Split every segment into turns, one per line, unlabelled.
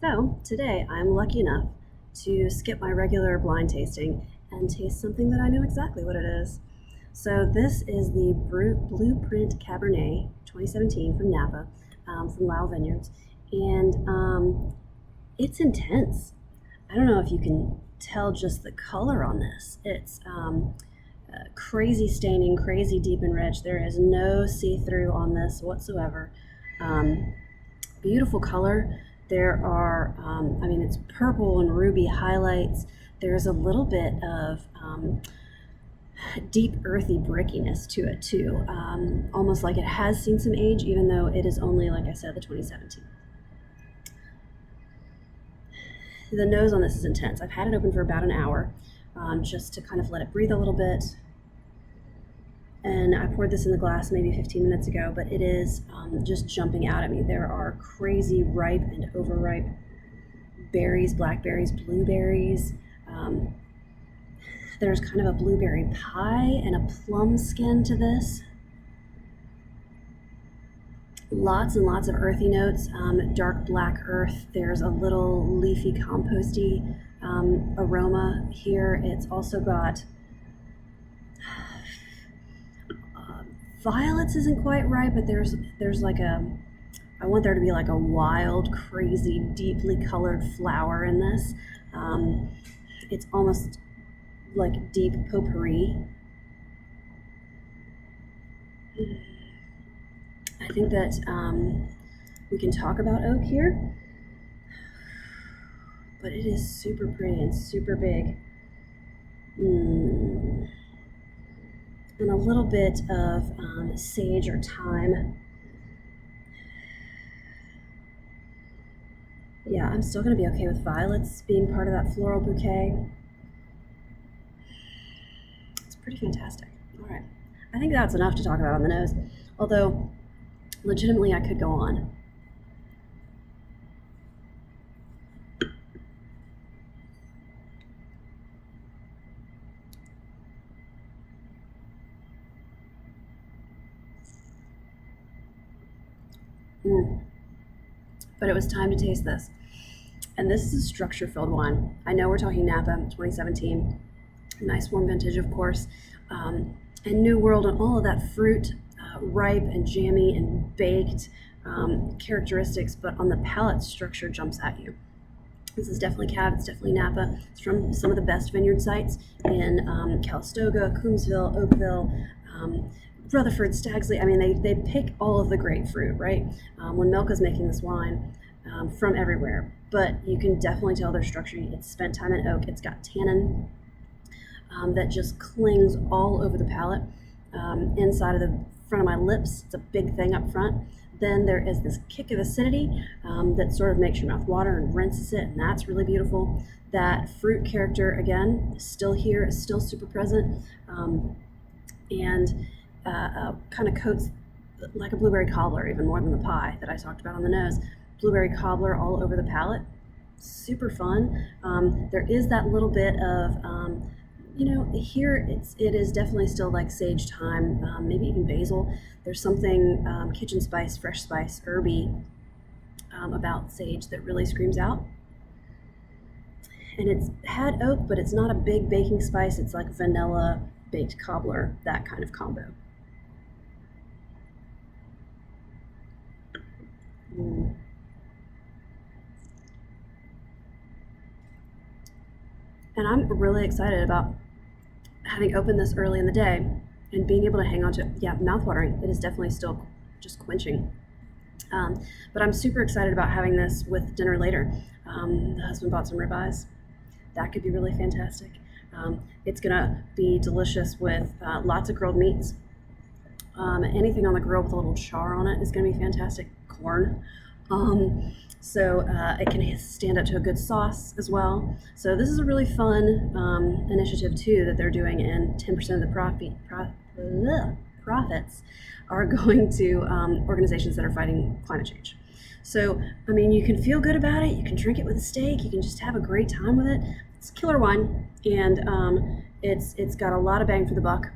So today I'm lucky enough to skip my regular blind tasting and taste something that I know exactly what it is. So this is the Blueprint Cabernet 2017 from Napa, from Lail Vineyards, and it's intense. I don't know if you can tell just the color on this. It's crazy staining, crazy deep and rich. There is no see-through on this whatsoever. Um, Beautiful color. There are, it's purple and ruby highlights. There's a little bit of deep earthy brickiness to it too, almost like it has seen some age, even though it is only, like I said, the 2017. The nose on this is intense. I've had it open for about an hour, just to kind of let it breathe a little bit. And I poured this in the glass maybe 15 minutes ago, but it is just jumping out at me. There are crazy ripe and overripe berries, blackberries, blueberries. There's kind of a blueberry pie and a plum skin to this. Lots and lots of earthy notes, dark black earth. There's a little leafy composty aroma here. It's also got violets isn't quite right, but there's like I want there to be like a wild, crazy, deeply colored flower in this. It's almost like deep potpourri. I think that we can talk about oak here, but it is super pretty and super big. And a little bit of sage or thyme. Yeah, I'm still going to be okay with violets being part of that floral bouquet. It's pretty fantastic. All right. I think that's enough to talk about on the nose, although legitimately I could go on. But it was time to taste this. And this is a structure-filled wine. I know we're talking Napa 2017. Nice warm vintage, of course. And New World and all of that fruit, ripe and jammy and baked characteristics, but on the palate, structure jumps at you. This is definitely Cab, it's definitely Napa. It's from some of the best vineyard sites in Calistoga, Coombsville, Oakville, Rutherford, Stagsley. I mean, they pick all of the great fruit, right? When Milka's making this wine from everywhere, but you can definitely tell their structure. It's spent time in oak. It's got tannin that just clings all over the palate, inside of the front of my lips. It's a big thing up front. Then there is this kick of acidity that sort of makes your mouth water and rinses it, and that's really beautiful. That fruit character, again, is still here, is still super present, and kind of coats like a blueberry cobbler, even more than the pie that I talked about on the nose. Blueberry cobbler all over the palate. Super fun. There is that little bit of, here it is definitely still like sage, thyme, maybe even basil. There's something kitchen spice, fresh spice, herby about sage that really screams out. And it's had oak, but it's not a big baking spice. It's like vanilla, baked cobbler, that kind of combo. And I'm really excited about having opened this early in the day and being able to hang on to it. Yeah, mouthwatering. It is definitely still just quenching. But I'm super excited about having this with dinner later. The husband bought some ribeyes. That could be really fantastic. It's gonna be delicious with lots of grilled meats. Anything on the grill with a little char on it is gonna be fantastic. Corn. So it can stand up to a good sauce as well. So this is a really fun initiative too that they're doing, and 10% of the profits are going to organizations that are fighting climate change. So, I mean, you can feel good about it. You can drink it with a steak. You can just have a great time with it. It's a killer wine, and it's got a lot of bang for the buck.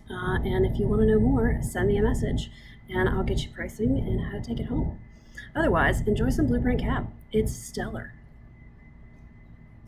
And if you want to know more, send me a message, and I'll get you pricing and how to take it home. Otherwise, enjoy some Blueprint Cab. It's stellar.